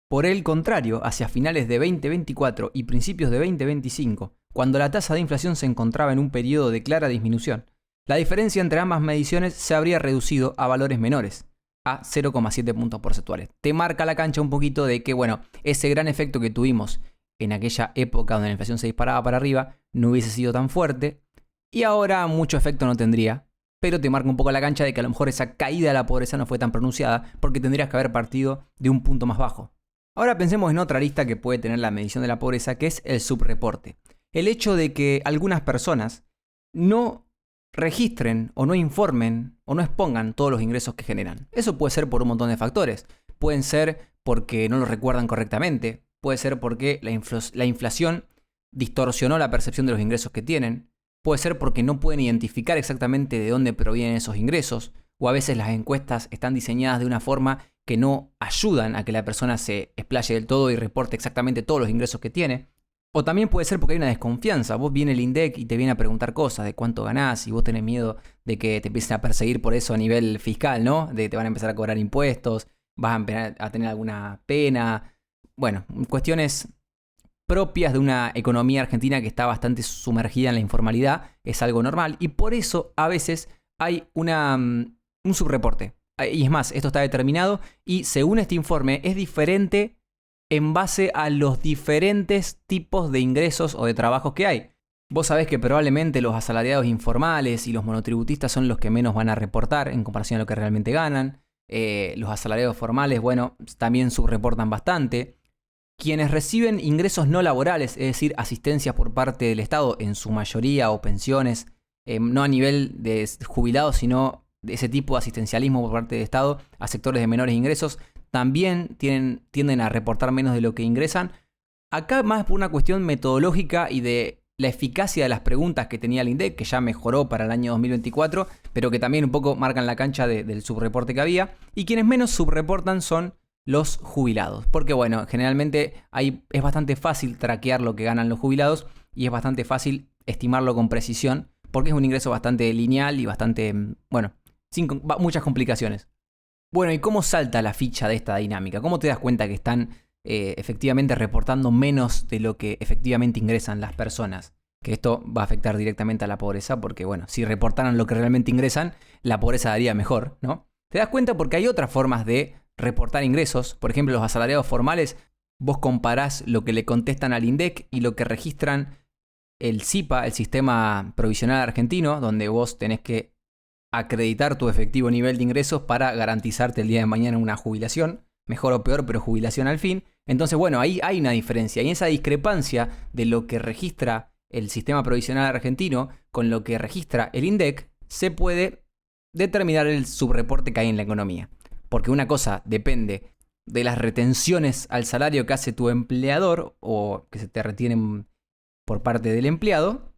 Por el contrario, hacia finales de 2024 y principios de 2025, cuando la tasa de inflación se encontraba en un periodo de clara disminución, la diferencia entre ambas mediciones se habría reducido a valores menores, a 0,7 puntos porcentuales. Te marca la cancha un poquito de que, bueno, ese gran efecto que tuvimos en aquella época donde la inflación se disparaba para arriba no hubiese sido tan fuerte y ahora mucho efecto no tendría, pero te marca un poco la cancha de que a lo mejor esa caída de la pobreza no fue tan pronunciada porque tendrías que haber partido de un punto más bajo. Ahora pensemos en otra lista que puede tener la medición de la pobreza, que es el subreporte. El hecho de que algunas personas no registren o no informen o no expongan todos los ingresos que generan. Eso puede ser por un montón de factores. Pueden ser porque no lo recuerdan correctamente. Puede ser porque la inflación distorsionó la percepción de los ingresos que tienen. Puede ser porque no pueden identificar exactamente de dónde provienen esos ingresos. O a veces las encuestas están diseñadas de una forma que no ayudan a que la persona se explaye del todo y reporte exactamente todos los ingresos que tiene. O también puede ser porque hay una desconfianza. Vos viene el INDEC y te viene a preguntar cosas de cuánto ganás y vos tenés miedo de que te empiecen a perseguir por eso a nivel fiscal, ¿no? De que te van a empezar a cobrar impuestos, vas a tener alguna pena. Bueno, cuestiones propias de una economía argentina que está bastante sumergida en la informalidad, es algo normal y por eso a veces hay un subreporte. Y es más, esto está determinado y según este informe es diferente en base a los diferentes tipos de ingresos o de trabajos que hay. Vos sabés que probablemente los asalariados informales y los monotributistas son los que menos van a reportar en comparación a lo que realmente ganan. Los asalariados formales, bueno, también subreportan bastante. Quienes reciben ingresos no laborales, es decir, asistencias por parte del Estado, en su mayoría, o pensiones, no a nivel de jubilados, sino de ese tipo de asistencialismo por parte del Estado a sectores de menores ingresos, también tienden a reportar menos de lo que ingresan. Acá más por una cuestión metodológica y de la eficacia de las preguntas que tenía el INDEC, que ya mejoró para el año 2024, pero que también un poco marcan la cancha del subreporte que había. Y quienes menos subreportan son los jubilados. Porque bueno, generalmente ahí es bastante fácil traquear lo que ganan los jubilados y es bastante fácil estimarlo con precisión, porque es un ingreso bastante lineal y bastante, bueno, sin muchas complicaciones. Bueno, ¿y cómo salta la ficha de esta dinámica? ¿Cómo te das cuenta que están efectivamente reportando menos de lo que efectivamente ingresan las personas? Que esto va a afectar directamente a la pobreza porque, bueno, si reportaran lo que realmente ingresan, la pobreza daría mejor, ¿no? Te das cuenta porque hay otras formas de reportar ingresos. Por ejemplo, los asalariados formales, vos comparás lo que le contestan al INDEC y lo que registran el SIPA, el Sistema Provisional Argentino, donde vos tenés que acreditar tu efectivo nivel de ingresos para garantizarte el día de mañana una jubilación, mejor o peor, pero jubilación al fin. Entonces, bueno, ahí hay una diferencia. Y esa discrepancia de lo que registra el Sistema Provisional Argentino con lo que registra el INDEC, se puede determinar el subreporte que hay en la economía. Porque una cosa depende de las retenciones al salario que hace tu empleador o que se te retienen por parte del empleado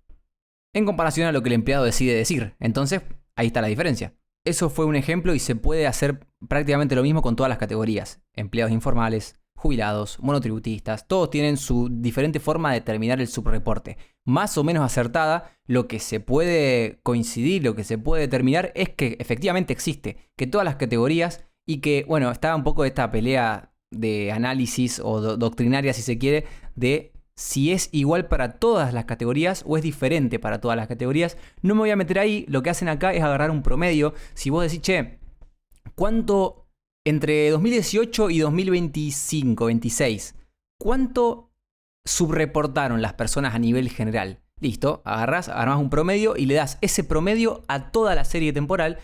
en comparación a lo que el empleado decide decir. Entonces, ahí está la diferencia. Eso fue un ejemplo y se puede hacer prácticamente lo mismo con todas las categorías. Empleados informales, jubilados, monotributistas, todos tienen su diferente forma de determinar el subreporte. Más o menos acertada, lo que se puede coincidir, lo que se puede determinar es que efectivamente existe, que todas las categorías y que, bueno, está un poco esta pelea de análisis o doctrinaria, si se quiere, de si es igual para todas las categorías o es diferente para todas las categorías. No me voy a meter ahí, lo que hacen acá es agarrar un promedio. Si vos decís, che, ¿cuánto entre 2018 y 2025-26, cuánto subreportaron las personas a nivel general? Listo, armás un promedio y le das ese promedio a toda la serie temporal.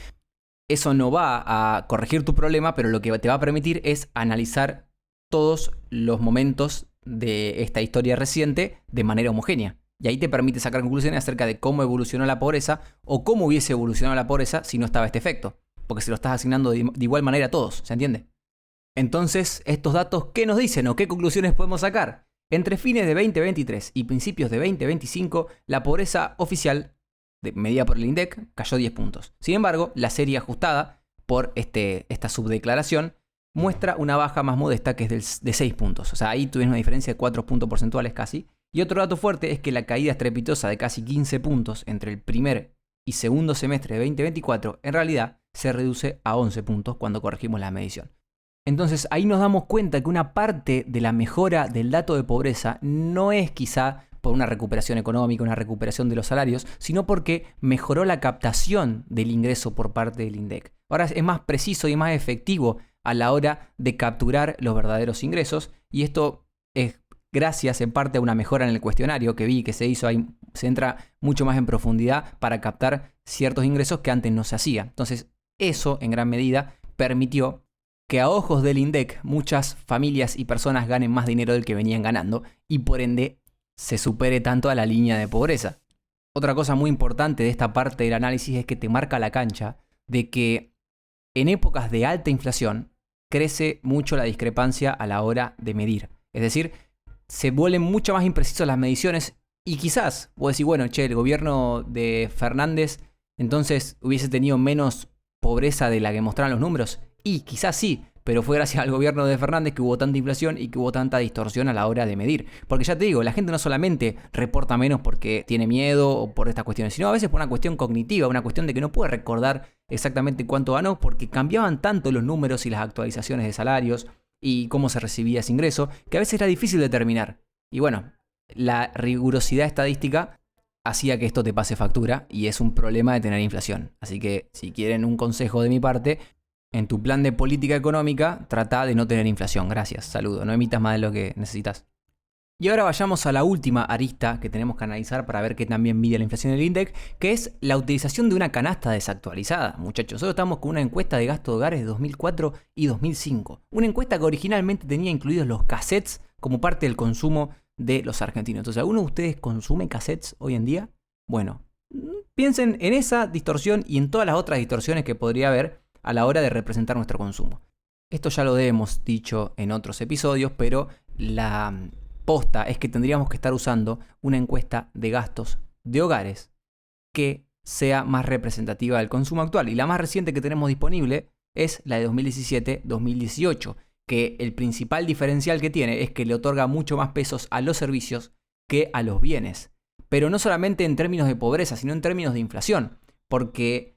Eso no va a corregir tu problema, pero lo que te va a permitir es analizar todos los momentos de esta historia reciente de manera homogénea. Y ahí te permite sacar conclusiones acerca de cómo evolucionó la pobreza o cómo hubiese evolucionado la pobreza si no estaba este efecto. Porque se lo estás asignando de igual manera a todos, ¿se entiende? Entonces, estos datos, ¿qué nos dicen o qué conclusiones podemos sacar? Entre fines de 2023 y principios de 2025, la pobreza oficial, medida por el INDEC, cayó 10 puntos. Sin embargo, la serie ajustada por esta subdeclaración muestra una baja más modesta que es de 6 puntos. O sea, ahí tuvimos una diferencia de 4 puntos porcentuales casi. Y otro dato fuerte es que la caída estrepitosa de casi 15 puntos entre el primer y segundo semestre de 2024 en realidad se reduce a 11 puntos cuando corregimos la medición. Entonces ahí nos damos cuenta que una parte de la mejora del dato de pobreza no es quizá por una recuperación económica, una recuperación de los salarios, sino porque mejoró la captación del ingreso por parte del INDEC. Ahora es más preciso y más efectivo a la hora de capturar los verdaderos ingresos, y esto es gracias en parte a una mejora en el cuestionario que vi que se hizo ahí. Se entra mucho más en profundidad para captar ciertos ingresos que antes no se hacía. Entonces eso en gran medida permitió que a ojos del INDEC muchas familias y personas ganen más dinero del que venían ganando y por ende se supere tanto a la línea de pobreza. Otra cosa muy importante de esta parte del análisis es que te marca la cancha de que en épocas de alta inflación crece mucho la discrepancia a la hora de medir. Es decir, se vuelven mucho más imprecisas las mediciones y quizás vos decís, bueno, che, el gobierno de Fernández entonces hubiese tenido menos pobreza de la que mostraban los números. Y quizás sí, pero fue gracias al gobierno de Fernández que hubo tanta inflación y que hubo tanta distorsión a la hora de medir. Porque ya te digo, la gente no solamente reporta menos porque tiene miedo o por estas cuestiones, sino a veces por una cuestión cognitiva, una cuestión de que no puede recordar exactamente cuánto ganó porque cambiaban tanto los números y las actualizaciones de salarios y cómo se recibía ese ingreso, que a veces era difícil determinar. Y bueno, la rigurosidad estadística hacía que esto te pase factura y es un problema de tener inflación. Así que si quieren un consejo de mi parte, En tu plan de política económica, trata de no tener inflación. Gracias, saludo. No emitas más de lo que necesitas. Y ahora vayamos a la última arista que tenemos que analizar para ver qué también mide la inflación del INDEC, que es la utilización de una canasta desactualizada. Muchachos, nosotros estamos con una encuesta de gasto de hogares de 2004 y 2005. Una encuesta que originalmente tenía incluidos los cassettes como parte del consumo de los argentinos. Entonces, ¿alguno de ustedes consume cassettes hoy en día? Bueno, piensen en esa distorsión y en todas las otras distorsiones que podría haber a la hora de representar nuestro consumo. Esto ya lo hemos dicho en otros episodios, pero la posta es que tendríamos que estar usando una encuesta de gastos de hogares que sea más representativa del consumo actual. Y la más reciente que tenemos disponible es la de 2017-2018, que el principal diferencial que tiene es que le otorga mucho más pesos a los servicios que a los bienes. Pero no solamente en términos de pobreza, sino en términos de inflación. Porque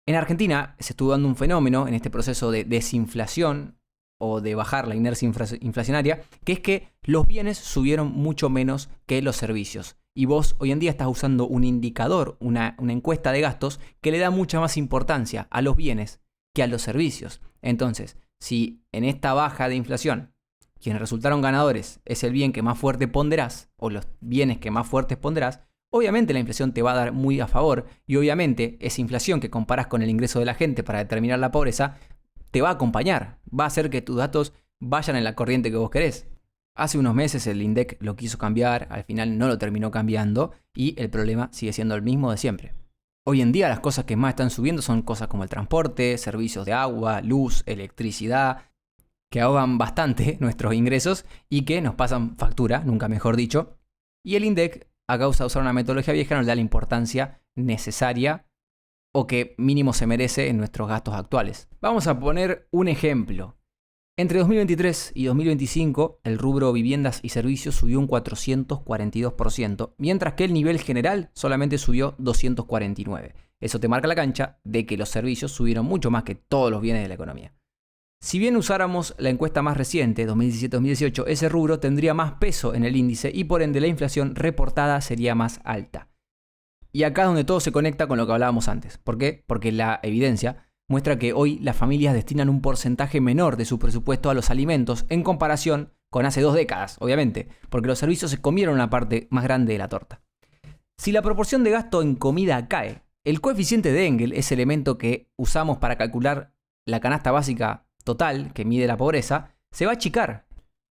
en Argentina se estuvo dando un fenómeno en este proceso de desinflación o de bajar la inercia inflacionaria, que es que los bienes subieron mucho menos que los servicios. Y vos hoy en día estás usando un indicador, una encuesta de gastos, que le da mucha más importancia a los bienes que a los servicios. Entonces, si en esta baja de inflación, quienes resultaron ganadores es el bien que más fuerte ponderás, o los bienes que más fuertes ponderás, obviamente la inflación te va a dar muy a favor, y obviamente esa inflación que comparás con el ingreso de la gente para determinar la pobreza, te va a acompañar, va a hacer que tus datos vayan en la corriente que vos querés. Hace unos meses el INDEC lo quiso cambiar, al final no lo terminó cambiando y el problema sigue siendo el mismo de siempre. Hoy en día las cosas que más están subiendo son cosas como el transporte, servicios de agua, luz, electricidad, que ahogan bastante nuestros ingresos y que nos pasan factura, nunca mejor dicho. Y el INDEC, a causa de usar una metodología vieja, no le da la importancia necesaria o que mínimo se merece en nuestros gastos actuales. Vamos a poner un ejemplo. Entre 2023 y 2025, el rubro viviendas y servicios subió un 442%, mientras que el nivel general solamente subió 249%. Eso te marca la cancha de que los servicios subieron mucho más que todos los bienes de la economía. Si bien usáramos la encuesta más reciente, 2017-2018, ese rubro tendría más peso en el índice y por ende la inflación reportada sería más alta. Y acá es donde todo se conecta con lo que hablábamos antes. ¿Por qué? Porque la evidencia muestra que hoy las familias destinan un porcentaje menor de su presupuesto a los alimentos en comparación con hace 2 décadas, obviamente, porque los servicios se comieron una parte más grande de la torta. Si la proporción de gasto en comida cae, el coeficiente de Engel, ese elemento que usamos para calcular la canasta básica total que mide la pobreza, se va a achicar.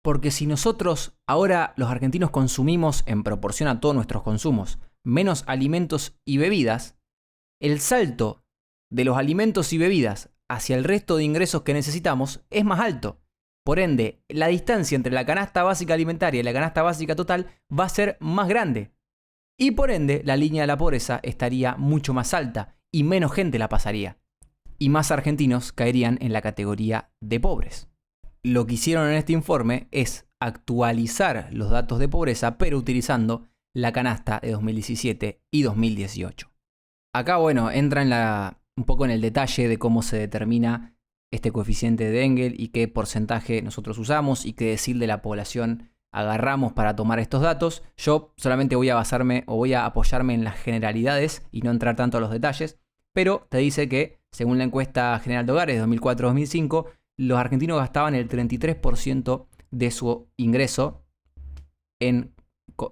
Porque si nosotros ahora los argentinos consumimos en proporción a todos nuestros consumos menos alimentos y bebidas, el salto de los alimentos y bebidas hacia el resto de ingresos que necesitamos es más alto. Por ende, la distancia entre la canasta básica alimentaria y la canasta básica total va a ser más grande. Y por ende, la línea de la pobreza estaría mucho más alta y menos gente la pasaría. Y más argentinos caerían en la categoría de pobres. Lo que hicieron en este informe es actualizar los datos de pobreza, pero utilizando la canasta de 2017 y 2018. Acá, bueno, entra un poco en el detalle de cómo se determina este coeficiente de Engel y qué porcentaje nosotros usamos y qué decir de la población agarramos para tomar estos datos. Yo solamente voy a basarme o voy a apoyarme en las generalidades y no entrar tanto a los detalles, pero te dice que, según la encuesta general de hogares de 2004-2005, los argentinos gastaban el 33% de su ingreso en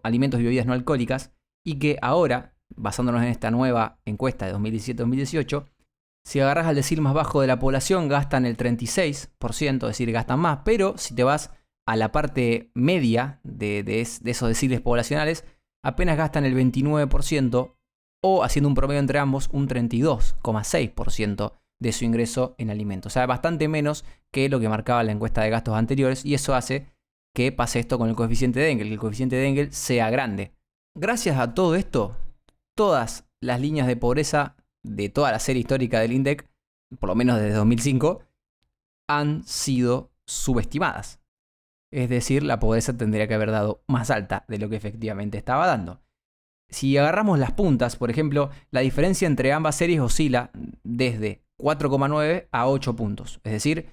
alimentos y bebidas no alcohólicas y que ahora, basándonos en esta nueva encuesta de 2017-2018, si agarras al decil más bajo de la población gastan el 36%, es decir, gastan más, pero si te vas a la parte media de esos deciles poblacionales, apenas gastan el 29% o, haciendo un promedio entre ambos, un 32,6% de su ingreso en alimentos. O sea, bastante menos que lo que marcaba la encuesta de gastos anteriores, y eso hace que pase esto con el coeficiente de Engel, que el coeficiente de Engel sea grande. Gracias a todo esto, todas las líneas de pobreza de toda la serie histórica del INDEC, por lo menos desde 2005, han sido subestimadas. Es decir, la pobreza tendría que haber dado más alta de lo que efectivamente estaba dando. Si agarramos las puntas, por ejemplo, la diferencia entre ambas series oscila desde 4,9 a 8 puntos. Es decir,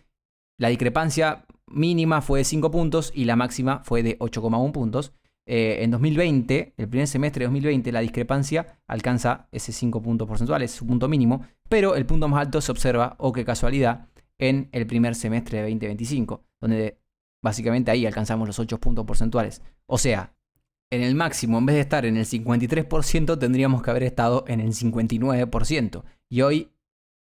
la discrepancia mínima fue de 5 puntos y la máxima fue de 8,1 puntos. En 2020, el primer semestre de 2020, la discrepancia alcanza ese 5 puntos porcentuales, su punto mínimo, pero el punto más alto se observa, oh qué casualidad, en el primer semestre de 2025, donde básicamente ahí alcanzamos los 8 puntos porcentuales. O sea, en el máximo, en vez de estar en el 53%, tendríamos que haber estado en el 59%. Y hoy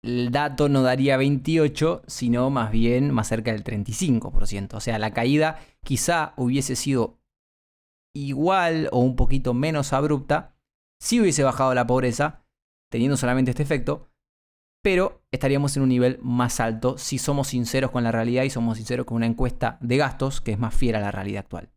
el dato no daría 28, sino más bien más cerca del 35%. O sea, la caída quizá hubiese sido igual o un poquito menos abrupta si hubiese bajado la pobreza, teniendo solamente este efecto, pero estaríamos en un nivel más alto si somos sinceros con la realidad y somos sinceros con una encuesta de gastos que es más fiel a la realidad actual.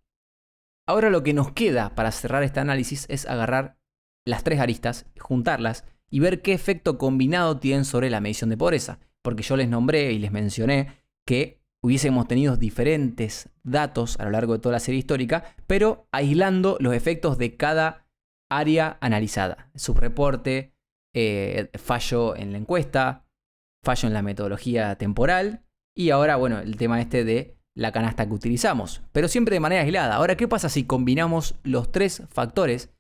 Ahora lo que nos queda para cerrar este análisis es agarrar las tres aristas, juntarlas y ver qué efecto combinado tienen sobre la medición de pobreza. Porque yo les nombré y les mencioné que hubiésemos tenido diferentes datos a lo largo de toda la serie histórica, pero aislando los efectos de cada área analizada. Subreporte, fallo en la encuesta, fallo en la metodología temporal y ahora, bueno, el tema este de la canasta que utilizamos, pero siempre de manera aislada. Ahora, ¿qué pasa si combinamos los tres factores?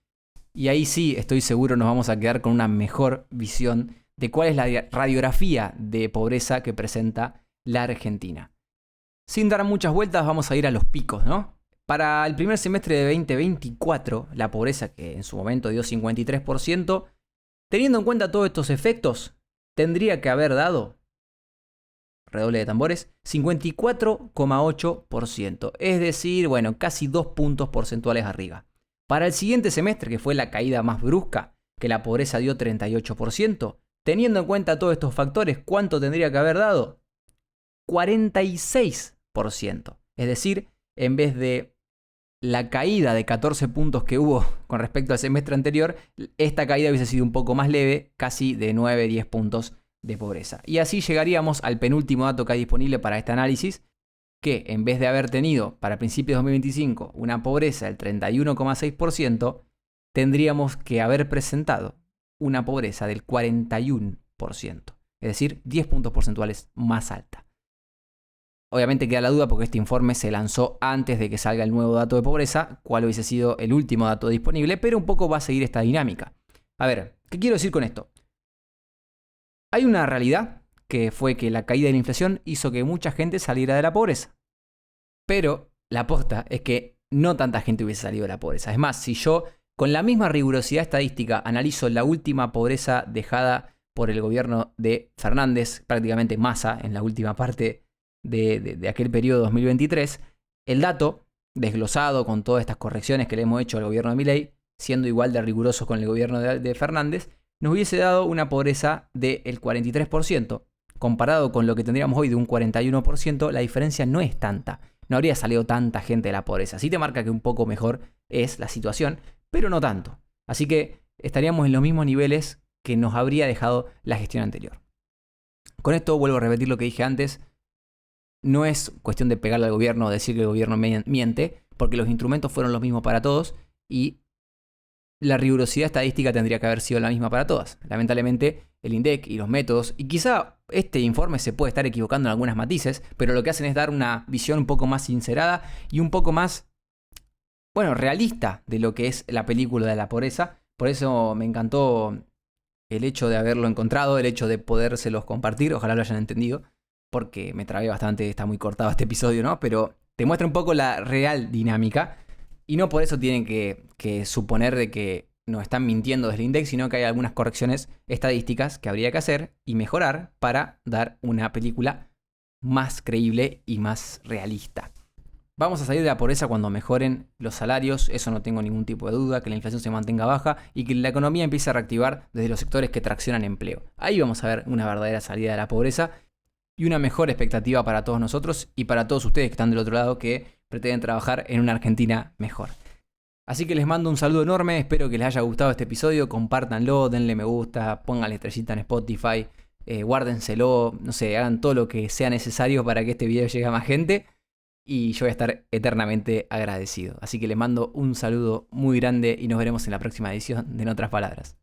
Y ahí sí, estoy seguro, nos vamos a quedar con una mejor visión de cuál es la radiografía de pobreza que presenta la Argentina. Sin dar muchas vueltas, vamos a ir a los picos, ¿no? Para el primer semestre de 2024, la pobreza, que en su momento dio 53%, teniendo en cuenta todos estos efectos, tendría que haber dado, redoble de tambores, 54,8%. Es decir, bueno, casi 2 puntos porcentuales arriba. Para el siguiente semestre, que fue la caída más brusca, que la pobreza dio 38%, teniendo en cuenta todos estos factores, ¿cuánto tendría que haber dado? 46%. Es decir, en vez de la caída de 14 puntos que hubo con respecto al semestre anterior, esta caída hubiese sido un poco más leve, casi de 9-10 puntos de pobreza. Y así llegaríamos al penúltimo dato que hay disponible para este análisis, que en vez de haber tenido para principios de 2025 una pobreza del 31,6%, tendríamos que haber presentado una pobreza del 41%, es decir, 10 puntos porcentuales más alta. Obviamente queda la duda porque este informe se lanzó antes de que salga el nuevo dato de pobreza, cuál hubiese sido el último dato disponible, pero un poco va a seguir esta dinámica. A ver, ¿qué quiero decir con esto? Hay una realidad que fue que la caída de la inflación hizo que mucha gente saliera de la pobreza. Pero la aposta es que no tanta gente hubiese salido de la pobreza. Es más, si yo con la misma rigurosidad estadística analizo la última pobreza dejada por el gobierno de Fernández, prácticamente Massa, en la última parte de aquel periodo 2023, el dato, desglosado con todas estas correcciones que le hemos hecho al gobierno de Milei, siendo igual de riguroso con el gobierno de Fernández, nos hubiese dado una pobreza del 43%. Comparado con lo que tendríamos hoy de un 41%, la diferencia no es tanta. No habría salido tanta gente de la pobreza. Sí te marca que un poco mejor es la situación, pero no tanto. Así que estaríamos en los mismos niveles que nos habría dejado la gestión anterior. Con esto vuelvo a repetir lo que dije antes. No es cuestión de pegarle al gobierno o decir que el gobierno miente, porque los instrumentos fueron los mismos para todos y la rigurosidad estadística tendría que haber sido la misma para todas. Lamentablemente, el INDEC y los métodos, y quizá este informe se puede estar equivocando en algunas matices, pero lo que hacen es dar una visión un poco más sincerada y un poco más, bueno, realista de lo que es la película de la pobreza. Por eso me encantó el hecho de haberlo encontrado, el hecho de podérselos compartir, ojalá lo hayan entendido, porque me trabé bastante, está muy cortado este episodio, ¿no? Pero te muestra un poco la real dinámica. Y no por eso tienen que suponer de que nos están mintiendo desde el INDEC, sino que hay algunas correcciones estadísticas que habría que hacer y mejorar para dar una película más creíble y más realista. Vamos a salir de la pobreza cuando mejoren los salarios, eso no tengo ningún tipo de duda, que la inflación se mantenga baja y que la economía empiece a reactivar desde los sectores que traccionan empleo. Ahí vamos a ver una verdadera salida de la pobreza y una mejor expectativa para todos nosotros y para todos ustedes que están del otro lado que pretenden trabajar en una Argentina mejor. Así que les mando un saludo enorme, espero que les haya gustado este episodio, compártanlo, denle me gusta, pónganle estrellita en Spotify, guárdenselo, no sé, hagan todo lo que sea necesario para que este video llegue a más gente y yo voy a estar eternamente agradecido. Así que les mando un saludo muy grande y nos veremos en la próxima edición de En Otras Palabras.